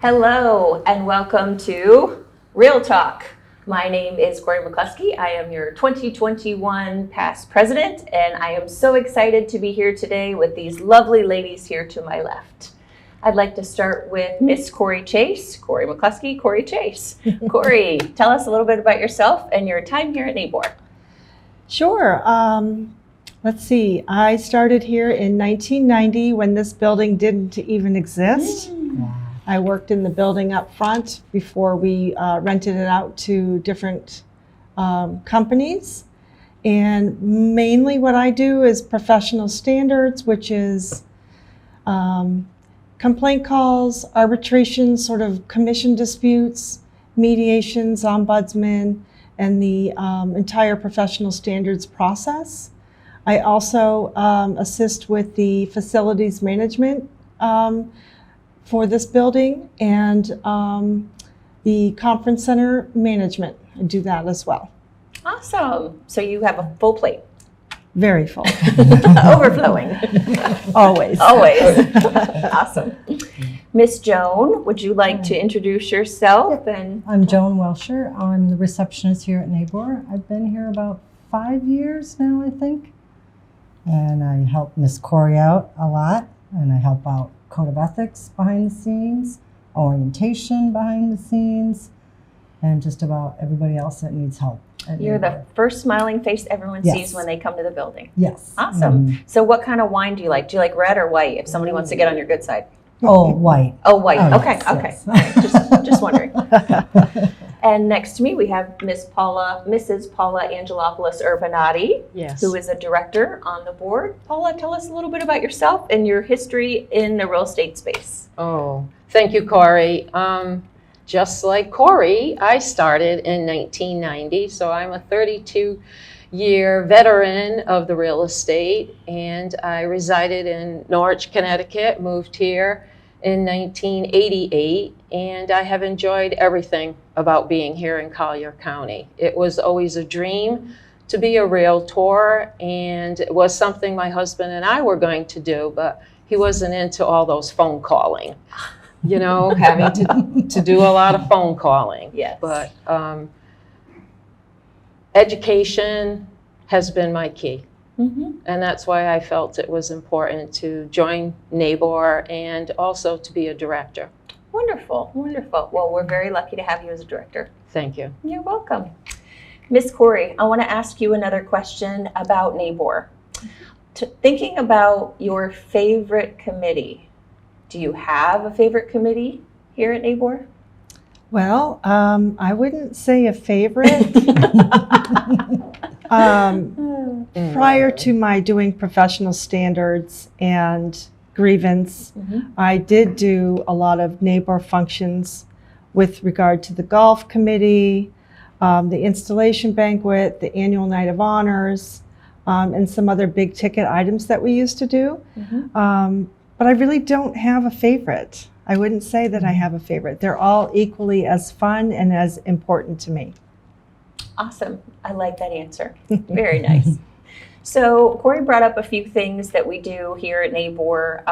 Hello and welcome to Real Talk. My name is Corie McCluskey. I am your 2021 past president, and I am so excited to be here today with these lovely ladies here to my left. I'd like to start with Miss Corie Chase, Corie McCluskey, Corie Chase. Corie, tell us a little bit about yourself and your time here at NABOR. Sure. Let's see. I started here in 1990 when this building didn't even exist. I worked in the building up front before we rented it out to different companies. And mainly what I do is professional standards, which is complaint calls, arbitration, sort of commission disputes, mediations, ombudsman, and the entire professional standards process. I also assist with the facilities management for this building and the conference center management. I do that as well. Awesome. So you have a full plate. Very full. Overflowing. Always. Always. Awesome. Miss Joan, would you like to introduce yourself? And I'm Joan Welsher. I'm the receptionist here at NABOR. I've been here about 5 years now, I think. And I help Miss Corie out a lot, and I help out Code of Ethics behind the scenes, orientation behind the scenes, and just about everybody else that needs help. You're the first smiling face everyone sees when they come to the building. Yes. Awesome. Mm-hmm. So what kind of wine do you like? Do you like red or white if somebody wants to get on your good side? Oh, white. Oh, white. Oh, okay, yes, okay. yes. All right. Just wondering. And next to me, we have Mrs. Paula Angelopoulos Urbinati, Yes. who is a director on the board. Paula, tell us a little bit about yourself and your history in the real estate space. Oh, thank you, Corie. Just like Corie, I started in 1990, so I'm a 32-year veteran of the real estate, and I resided in Norwich, Connecticut, moved here in 1988, and I have enjoyed everything about being here in Collier County. It was always a dream to be a realtor, and it was something my husband and I were going to do, but he wasn't into all those phone calling, you know, having to do a lot of phone calling. Yes. But education has been my key. Mm-hmm. And that's why I felt it was important to join NABOR and also to be a director. Wonderful, wonderful. Well, we're very lucky to have you as a director. Thank you. You're welcome. Miss Corie, I want to ask you another question about NABOR. Thinking about your favorite committee, do you have a favorite committee here at NABOR? Well, I wouldn't say a favorite. Prior to my doing professional standards and grievance, I did do a lot of NABOR functions with regard to the golf committee, the installation banquet, the annual night of honors, and some other big ticket items that we used to do. But I really don't have a favorite. I wouldn't say that I have a favorite. They're all equally as fun and as important to me. Awesome. I like that answer. Very nice. So Corie brought up a few things that we do here at NABOR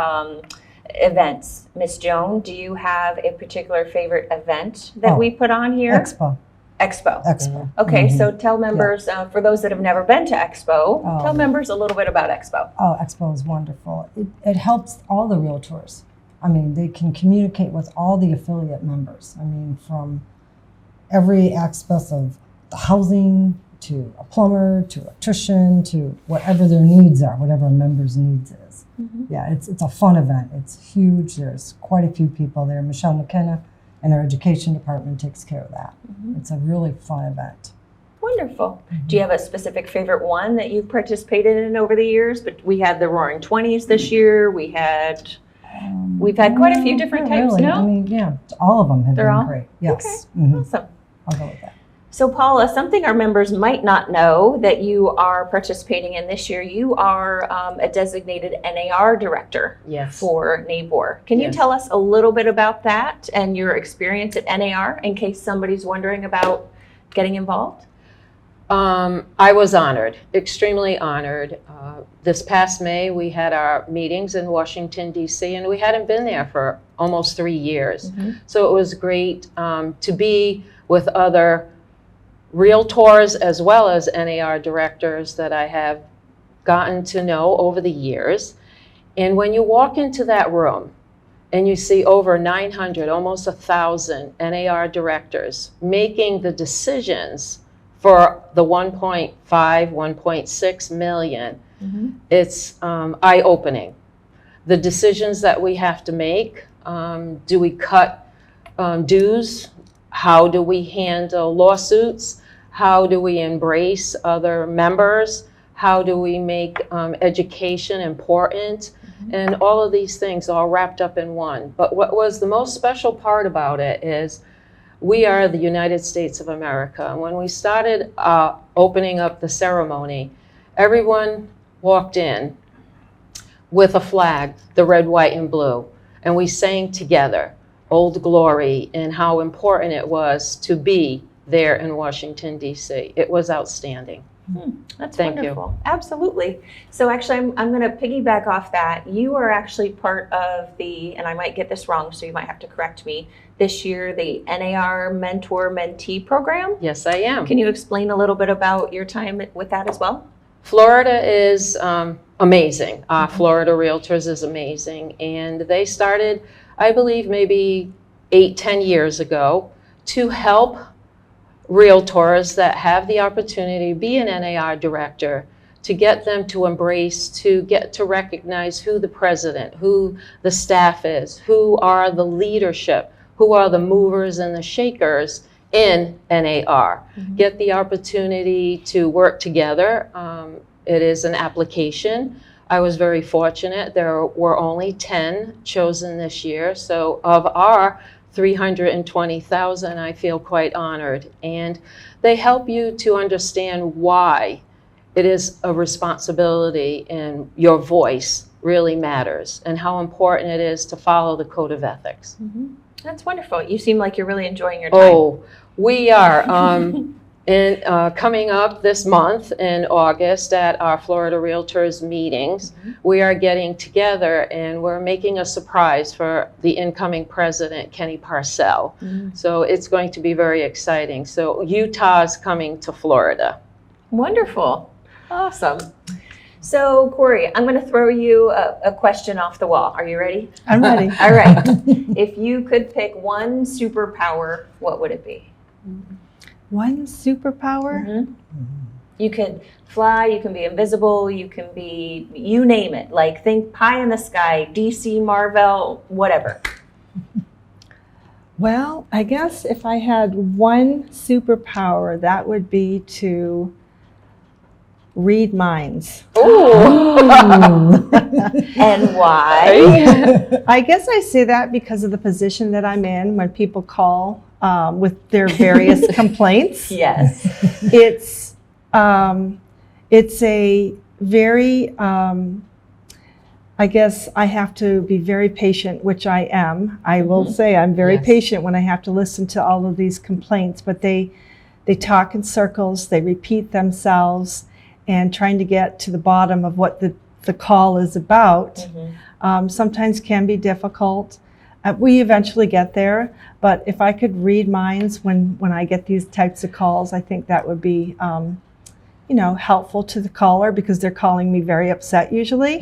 events. Miss Joan, do you have a particular favorite event that we put on here? Expo. Expo. Okay, so tell members, for those that have never been to Expo, tell members a little bit about Expo. Oh, Expo is wonderful. It helps all the realtors. I mean, they can communicate with all the affiliate members. I mean, from every aspect of the housing to a plumber to electrician to whatever their needs are, whatever a member's needs is. Yeah, it's a fun event. It's huge. There's quite a few people there. Michelle McKenna and our education department takes care of that. It's a really fun event. Wonderful. Do you have a specific favorite one that you've participated in over the years? But we had the Roaring 20s this year. We've had quite a few different types. Really. No? I mean, yeah, all of them have They're been all great. Yes. Okay. Awesome. I'll go with that. So Paula, something our members might not know that you are participating in this year, you are a designated NAR director for NABOR. Can you tell us a little bit about that and your experience at NAR in case somebody's wondering about getting involved? I was honored, extremely honored. This past May, we had our meetings in Washington, D.C., and we hadn't been there for almost 3 years. So it was great to be with other realtors as well as NAR directors that I have gotten to know over the years. And when you walk into that room and you see over 900, almost 1,000 NAR directors making the decisions for the 1.5, 1.6 million, it's eye-opening. The decisions that we have to make, do we cut dues? How do we handle lawsuits? How do we embrace other members? How do we make education important? And all of these things all wrapped up in one. But what was the most special part about it is we are the United States of America. When we started opening up the ceremony, everyone walked in with a flag, the red, white, and blue. And we sang together, Old Glory, and how important it was to be there in Washington, D.C. It was outstanding. That's Thank wonderful. Absolutely. So actually, I'm going to piggyback off that. You are actually part of the, and I might get this wrong, so you might have to correct me, this year, the NAR Mentor Mentee Program. Yes, I am. Can you explain a little bit about your time with that as well? Florida is amazing. Florida Realtors is amazing. And they started, I believe, maybe 8-10 years ago to help realtors that have the opportunity to be an NAR director, to get them to embrace, to get to recognize who the president, who the staff is, who are the leadership, who are the movers and the shakers in NAR. Get the opportunity to work together. It is an application. I was very fortunate. There were only 10 chosen this year. So of our 320,000, I feel quite honored. And they help you to understand why it is a responsibility and your voice really matters and how important it is to follow the code of ethics. That's wonderful. You seem like you're really enjoying your time. Oh, we are. Coming up this month in August at our Florida Realtors meetings, we are getting together and we're making a surprise for the incoming president, Kenny Parcell. So it's going to be very exciting. So Utah's coming to Florida. Wonderful. Awesome. So, Corie, I'm going to throw you a question off the wall. Are you ready? I'm ready. All right. If you could pick one superpower, what would it be? One superpower? You can fly, you can be invisible, you can be, you name it. Like, think pie in the sky, DC, Marvel, whatever. Well, I guess if I had one superpower, that would be to read minds. And why? I guess I say that because of the position that I'm in when people call with their various complaints. Yes. It's a very, I guess I have to be very patient, which I am. I will say I'm very patient when I have to listen to all of these complaints, but they talk in circles, they repeat themselves, and trying to get to the bottom of what the call is about sometimes can be difficult. We eventually get there, but if I could read minds when I get these types of calls, I think that would be helpful to the caller because they're calling me very upset usually.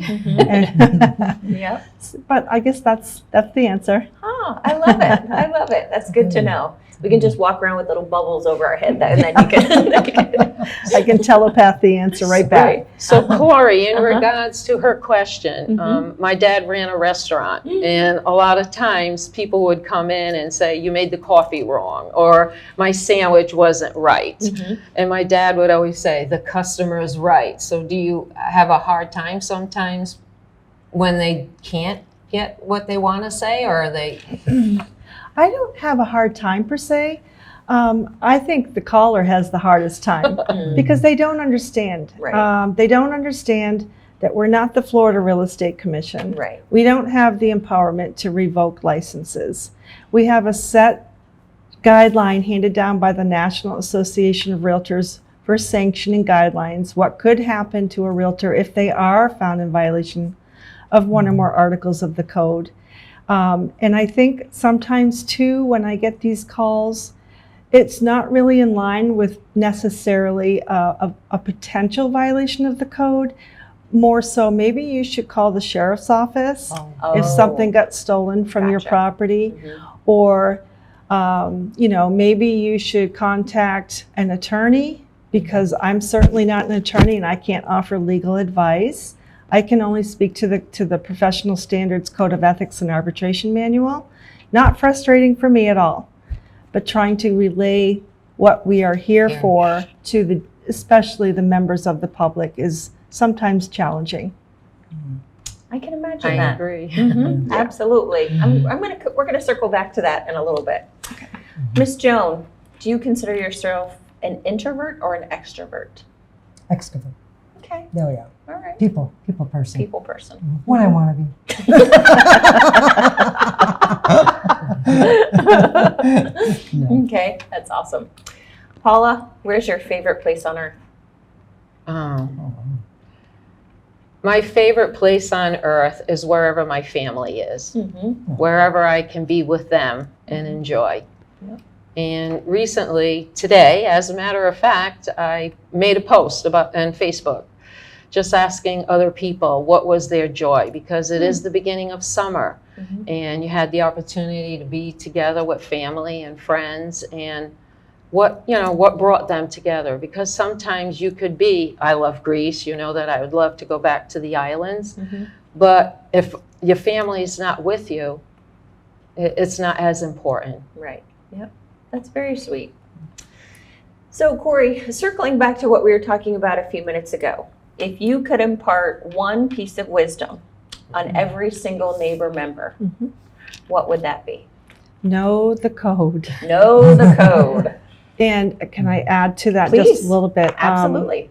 Yep. But I guess that's the answer. Oh, I love it. I love it. That's good to know. We can just walk around with little bubbles over our head, and then you can. I can telepath the answer right back. Right. So Corie, in regards to her question, my dad ran a restaurant, and a lot of times people would come in and say, you made the coffee wrong, or my sandwich wasn't right. And my dad would always say, the customer is right. So do you have a hard time sometimes when they can't get what they want to say, or are they... I don't have a hard time per se. I think the caller has the hardest time because they don't understand. Right. They don't understand that we're not the Florida Real Estate Commission. Right. We don't have the empowerment to revoke licenses. We have a set guideline handed down by the National Association of Realtors for sanctioning guidelines, what could happen to a realtor if they are found in violation of one or more articles of the code. And I think sometimes too, when I get these calls, it's not really in line with necessarily a potential violation of the code. More so, maybe you should call the sheriff's office if something got stolen from your Gotcha. property, or maybe you should contact an attorney, because I'm certainly not an attorney and I can't offer legal advice. I can only speak to the Professional Standards Code of Ethics and Arbitration Manual. Not frustrating for me at all, but trying to relay what we are here for to especially the members of the public is sometimes challenging. I can imagine I that. agree. Mhm, absolutely. We're gonna circle back to that in a little bit. Miss Joan, do you consider yourself an introvert or an extrovert? Extrovert. Okay, There we go. all right. People person. People person. When I want to be. No. Okay, that's awesome. Paula, where's your favorite place on earth? My favorite place on earth is wherever my family is, wherever I can be with them and enjoy. Yep. And recently, today, as a matter of fact, I made a post on Facebook just asking other people what was their joy, because it is the beginning of summer and you had the opportunity to be together with family and friends, and what brought them together. Because sometimes you could be, I love Greece, that I would love to go back to the islands, but if your family is not with you, it's not as important. Right. Yep. That's very sweet. So, Corie, circling back to what we were talking about a few minutes ago, if you could impart one piece of wisdom on every single NABOR member, what would that be? Know the code. Know the code. And can I add to that Please. just a little bit? Absolutely.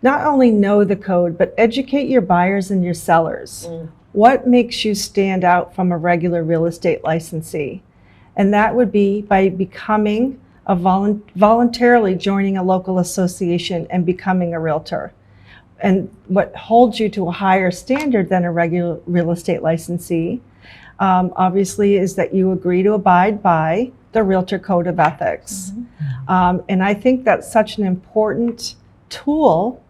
Not only know the code, but educate your buyers and your sellers. What makes you stand out from a regular real estate licensee? And that would be by becoming voluntarily joining a local association and becoming a realtor. And what holds you to a higher standard than a regular real estate licensee, obviously, is that you agree to abide by the Realtor Code of Ethics. And I think that's such an important tool,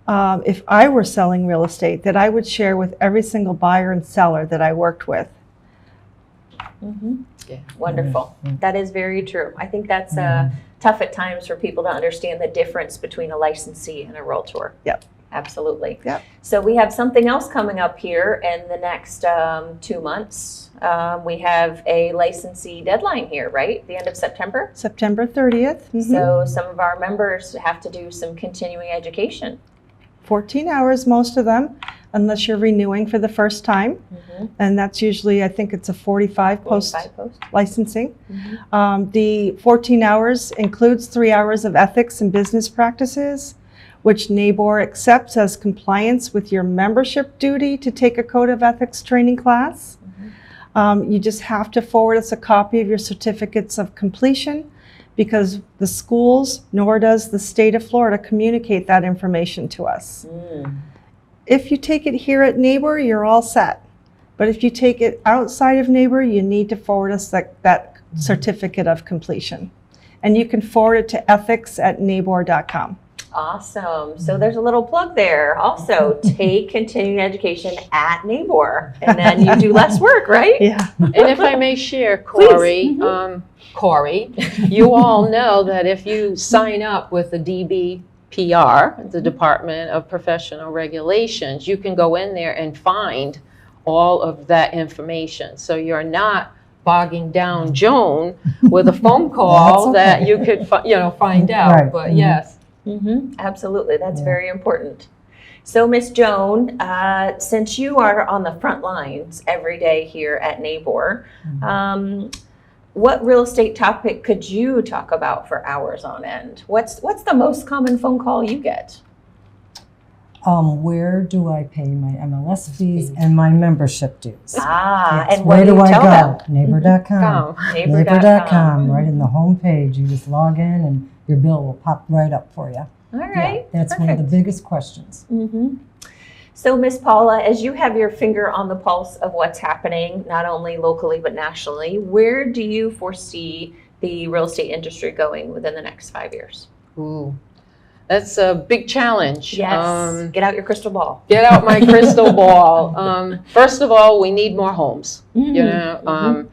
if I were selling real estate, that I would share with every single buyer and seller that I worked with. Yeah. Wonderful. That is very true. I think that's tough at times for people to understand the difference between a licensee and a realtor. Yep. Absolutely. Yep. So we have something else coming up here in the next 2 months. We have a licensee deadline here, right? The end of September. September 30th. So some of our members have to do some continuing education. 14 hours, most of them, unless you're renewing for the first time. And that's usually, I think it's a 45 post 45 post. licensing. The 14 hours includes 3 hours of ethics and business practices, which NABOR accepts as compliance with your membership duty to take a code of ethics training class. You just have to forward us a copy of your certificates of completion, because the schools, nor does the state of Florida, communicate that information to us. If you take it here at NABOR, you're all set. But if you take it outside of NABOR, you need to forward us that certificate of completion. And you can forward it to ethics@nabor.com. Awesome. So there's a little plug there. Also, take continuing education at NABOR, and then you do less work, right? Yeah. And if I may share, Corie, Corie, you all know that if you sign up with the DBPR, the Department of Professional Regulations, you can go in there and find all of that information. So you're not bogging down Joan with a phone call that you could find out. Right. But yes. Absolutely. That's very important. So, Miss Joan, since you are on the front lines every day here at NABOR, what real estate topic could you talk about for hours on end? What's the most common phone call you get? Where do I pay my MLS fees and my membership dues? And what Where do you I tell go? them? Nabor.com. Nabor.com. Nabor.com, right in the home page. You just log in and your bill will pop right up for you. All right. Yeah, that's one of the biggest questions. Mm-hmm. So, Ms. Paula, as you have your finger on the pulse of what's happening, not only locally but nationally, where do you foresee the real estate industry going within the next 5 years? Ooh, that's a big challenge. Yes. Get out your crystal ball. Get out my crystal ball. First of all, we need more homes. You know,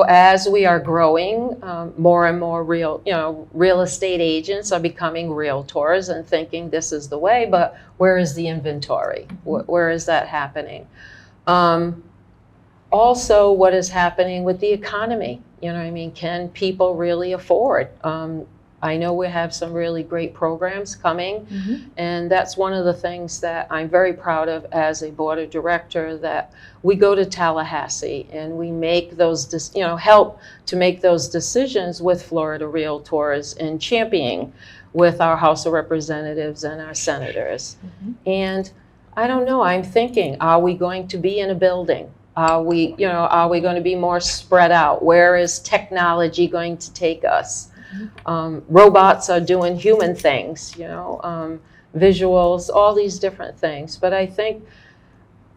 as we are growing, more and more real estate agents are becoming realtors and thinking this is the way. But where is the inventory? Where is that happening? Also, what is happening with the economy? You know what I mean? Can people really afford? I know we have some really great programs coming, and that's one of the things that I'm very proud of as a board of director, that we go to Tallahassee and we make those, help to make those decisions with Florida realtors and championing with our House of Representatives and our senators. And I don't know, I'm thinking, are we going to be in a building? Are we going to be more spread out? Where is technology going to take us? Robots are doing human things, visuals, all these different things. But I think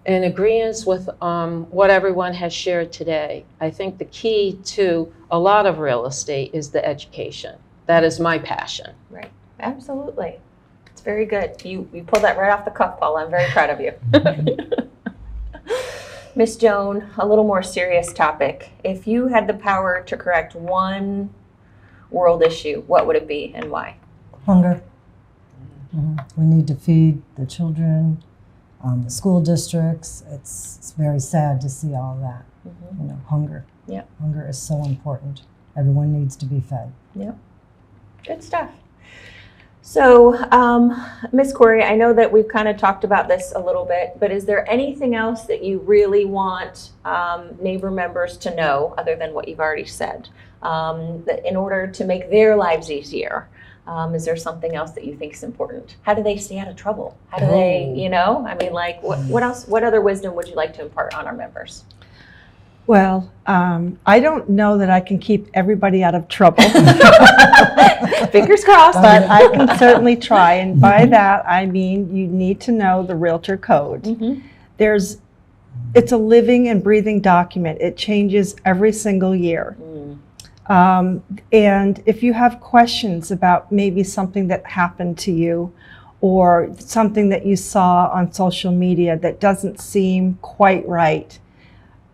in agreement with what everyone has shared today, I think the key to a lot of real estate is the education. That is my passion. Right. Absolutely. It's very good. You pulled that right off the cuff, Paula. I'm very proud of you. Miss Joan, a little more serious topic. If you had the power to correct one world issue, what would it be and why? Hunger. We need to feed the children, the school districts. It's very sad to see all that. Hunger. Yeah. Hunger is so important. Everyone needs to be fed. Yep. Good stuff. So, Ms. Corie, I know that we've kind of talked about this a little bit, but is there anything else that you really want NABOR members to know, other than what you've already said, that in order to make their lives easier? Is there something else that you think is important? How do they stay out of trouble? How do they, what else, what other wisdom would you like to impart on our members? Well, I don't know that I can keep everybody out of trouble. Fingers crossed. But I can certainly try. And by that, I mean you need to know the Realtor Code. It's a living and breathing document. It changes every single year. And if you have questions about maybe something that happened to you or something that you saw on social media that doesn't seem quite right,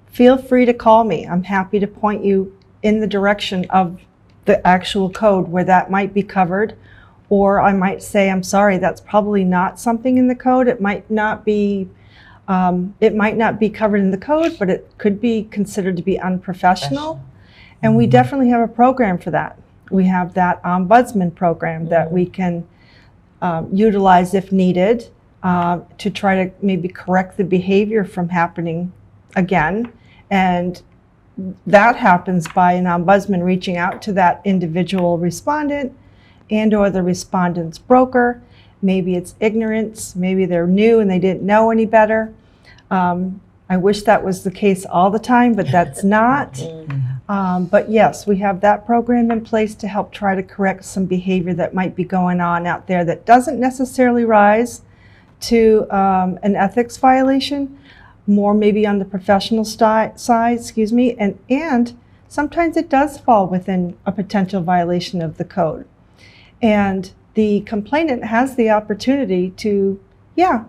feel free to call me. I'm happy to point you in the direction of the actual code where that might be covered. Or I might say, I'm sorry, that's probably not something in the code. It might not be covered in the code, but it could be considered to be unprofessional. And we definitely have a program for that. We have that ombudsman program that we can utilize if needed to try to maybe correct the behavior from happening again. And that happens by an ombudsman reaching out to that individual respondent and or the respondent's broker. Maybe it's ignorance, maybe they're new and they didn't know any better. I wish that was the case all the time, but that's not. But yes, we have that program in place to help try to correct some behavior that might be going on out there that doesn't necessarily rise to an ethics violation, more maybe on the professional side, and sometimes it does fall within a potential violation of the code. And the complainant has the opportunity to,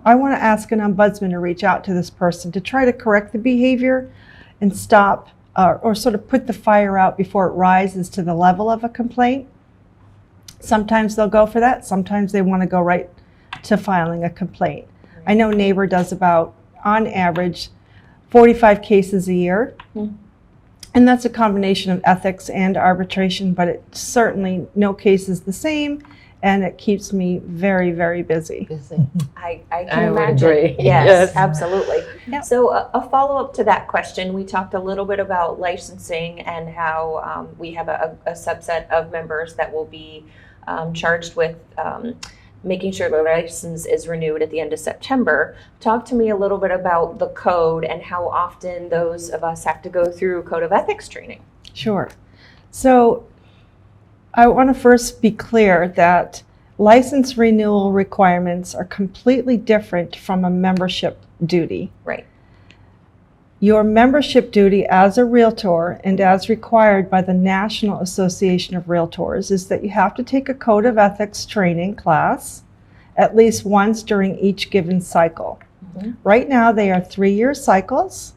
I want to ask an ombudsman to reach out to this person to try to correct the behavior and stop or sort of put the fire out before it rises to the level of a complaint. Sometimes they'll go for that. Sometimes they want to go right to filing a complaint. I know NABOR does about, on average, 45 cases a year. And that's a combination of ethics and arbitration, but it's certainly no case is the same, and it keeps me very, very busy. I can imagine. Agree. Yes, absolutely. Yep. So a follow-up to that question, we talked a little bit about licensing and how we have a subset of members that will be charged with making sure the license is renewed at the end of September. Talk to me a little bit about the code and how often those of us have to go through code of ethics training. Sure. So I want to first be clear that license renewal requirements are completely different from a membership duty. Right. Your membership duty as a Realtor and as required by the National Association of Realtors is that you have to take a Code of Ethics training class at least once during each given cycle. Right now, they are 3-year cycles.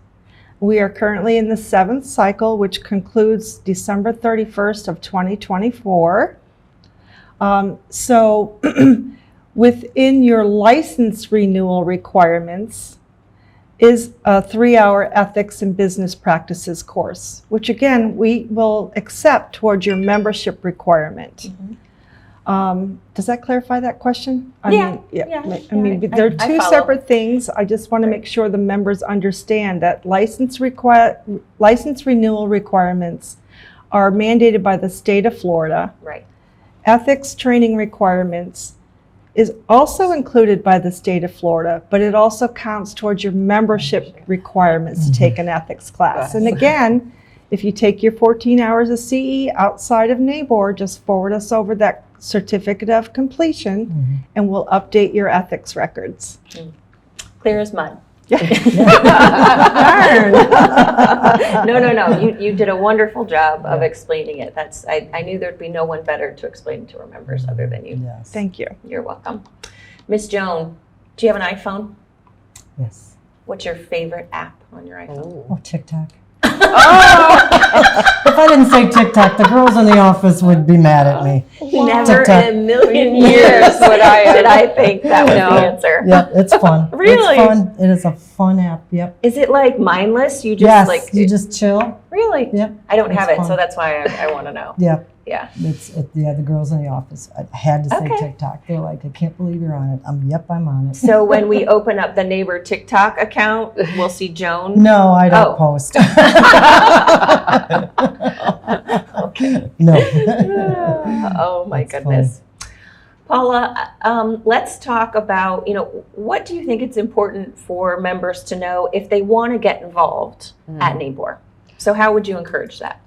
We are currently in the 7th cycle, which concludes December 31st of 2024. So within your license renewal requirements is a 3-hour ethics and business practices course, which again, we will accept towards your membership requirement. Does that clarify that question? I mean, there are two follow. separate things. I just want to make sure the members understand that license renewal requirements are mandated by the state of Florida. Right. Ethics training requirements is also included by the state of Florida, but it also counts towards your membership requirements to take an ethics class. And again, if you take your 14 hours of CE outside of NABOR, just forward us over that certificate of completion and we'll update your ethics records. Clear as mud. Darn. No. You did a wonderful job of explaining it. I knew there'd be no one better to explain to our members other than you. Yes. Thank you. You're welcome. Miss Joan, do you have an iPhone? Yes. What's your favorite app on your iPhone? Oh, TikTok. If I didn't say TikTok, the girls in the office would be mad at me. Never TikTok. in a million years did I think that was the answer. Yep, it's fun. Really? It's fun. It is a fun app. Yep. Is it like mindless? You just Yes, you just chill. Really? Yep. I don't It's have it, fun. so that's why I want to know. Yep. Yeah. The girls in the office. I had to say Okay. TikTok. They're like, I can't believe you're on it. I'm on it. So when we open up the NABOR TikTok account, we'll see Joan. No, I don't Oh. post. Okay. No. Oh my That's goodness. Paula, let's talk about, what do you think it's important for members to know if they want to get involved at NABOR? So how would you encourage that?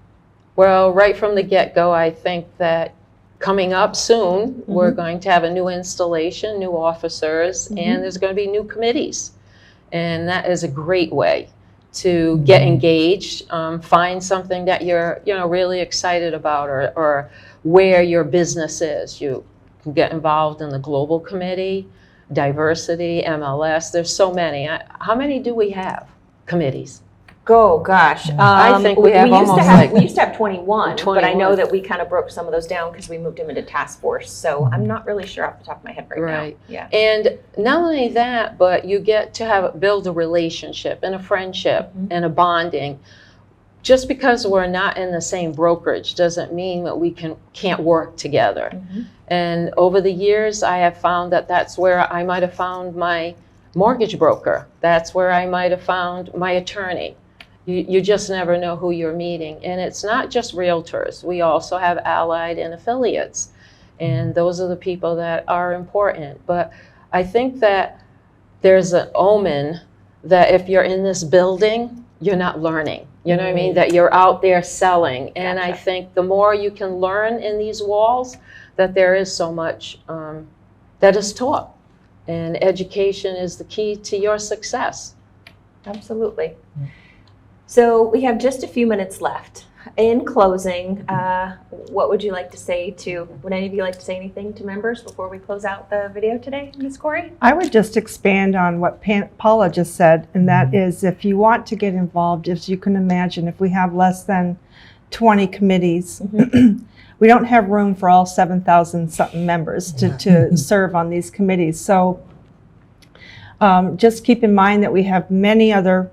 Well, right from the get-go, I think that coming up soon, we're going to have a new installation, new officers, and there's going to be new committees. And that is a great way to get engaged, find something that you're really excited about or where your business is. You can get involved in the global committee, diversity, MLS. There's so many. How many do we have? Committees. Oh, gosh. I think we have almost we used to have 21, but I know 21. that we kind of broke some of those down because we moved them into task force. So I'm not really sure off the top of my head right now. Yeah. And not only that, but you get to build a relationship and a friendship and a bonding. Just because we're not in the same brokerage doesn't mean that we can't work together. And over the years, I have found that that's where I might have found my mortgage broker. That's where I might have found my attorney. You just never know who you're meeting. And it's not just realtors. We also have allied and affiliates. And those are the people that are important. But I think that there's an omen that if you're in this building, you're not learning. You know what I mean? That you're out there selling. And I think the more you can learn in these walls, that there is so much that is taught. And education is the key to your success. Absolutely. So we have just a few minutes left. In closing, what would you like to say would any of you like to say anything to members before we close out the video today, Ms. Corie? I would just expand on what Paula just said, and that is if you want to get involved, as you can imagine, if we have less than 20 committees, we don't have room for all 7,000 something members to serve on these committees. So just keep in mind that we have many other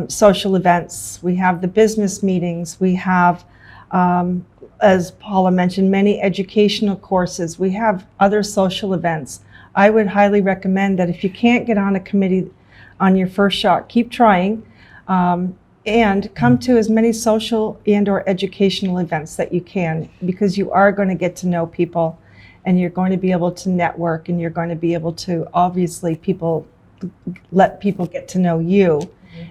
social events. We have the business meetings. We have, as Paula mentioned, many educational courses. We have other social events. I would highly recommend that if you can't get on a committee on your first shot, keep trying and come to as many social and or educational events that you can, because you are going to get to know people and you're going to be able to network and you're going to be able to, obviously, let people get to know you.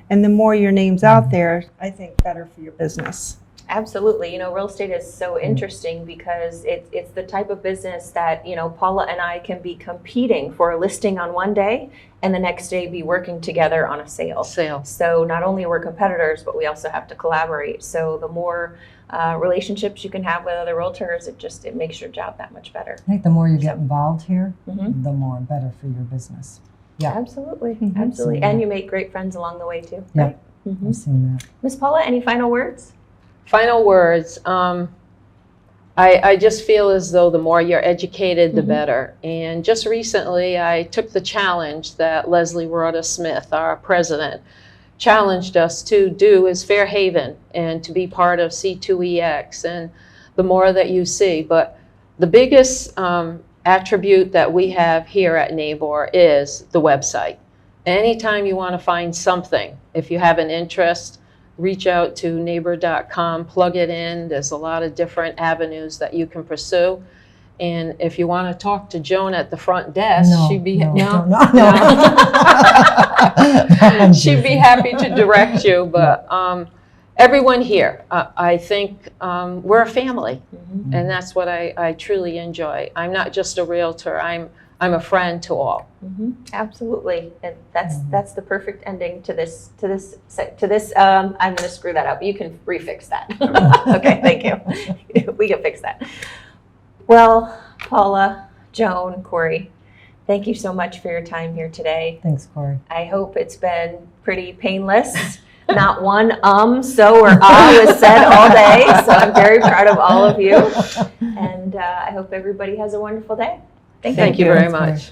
And the more your name's out there, I think better for your business. Absolutely. You know, real estate is so interesting because it's the type of business that, you know, Paula and I can be competing for a listing on one day and the next day be working together on a sale. So not only we're competitors, but we also have to collaborate. So the more relationships you can have with other realtors, it makes your job that much better. I think the more you get involved here, Mhm. the more better for your business. Yeah, Absolutely. Mhm. Absolutely. And you make great friends along the way too. Yeah. Right? Mhm. I've seen that. Miss Paula, any final words? Final words. I just feel as though the more you're educated, the Mhm. better. And just recently, I took the challenge that Leslie Rhoda Smith, our president, challenged us to do as Fair Haven and to be part of C2EX. And the more that you see, but the biggest attribute that we have here at NABOR is the website. Anytime you want to find something, if you have an interest, reach out to nabor.com, plug it in. There's a lot of different avenues that you can pursue. And if you want to talk to Joan at the front desk, she'd be no. she'd be happy to direct you. But everyone here, I think we're a family, and that's what I truly enjoy. I'm not just a realtor. I'm a friend to all. Absolutely, and that's the perfect ending to this. I'm going to screw that up. You can refix that. Okay, thank you. We can fix that. Well, Paula, Joan, Corie, thank you so much for your time here today. Thanks, Corie. I hope it's been pretty painless. Not one so or was said all day. So I'm very proud of all of you, and I hope everybody has a wonderful day. Thank you. Thank you very Thanks, Corie. much.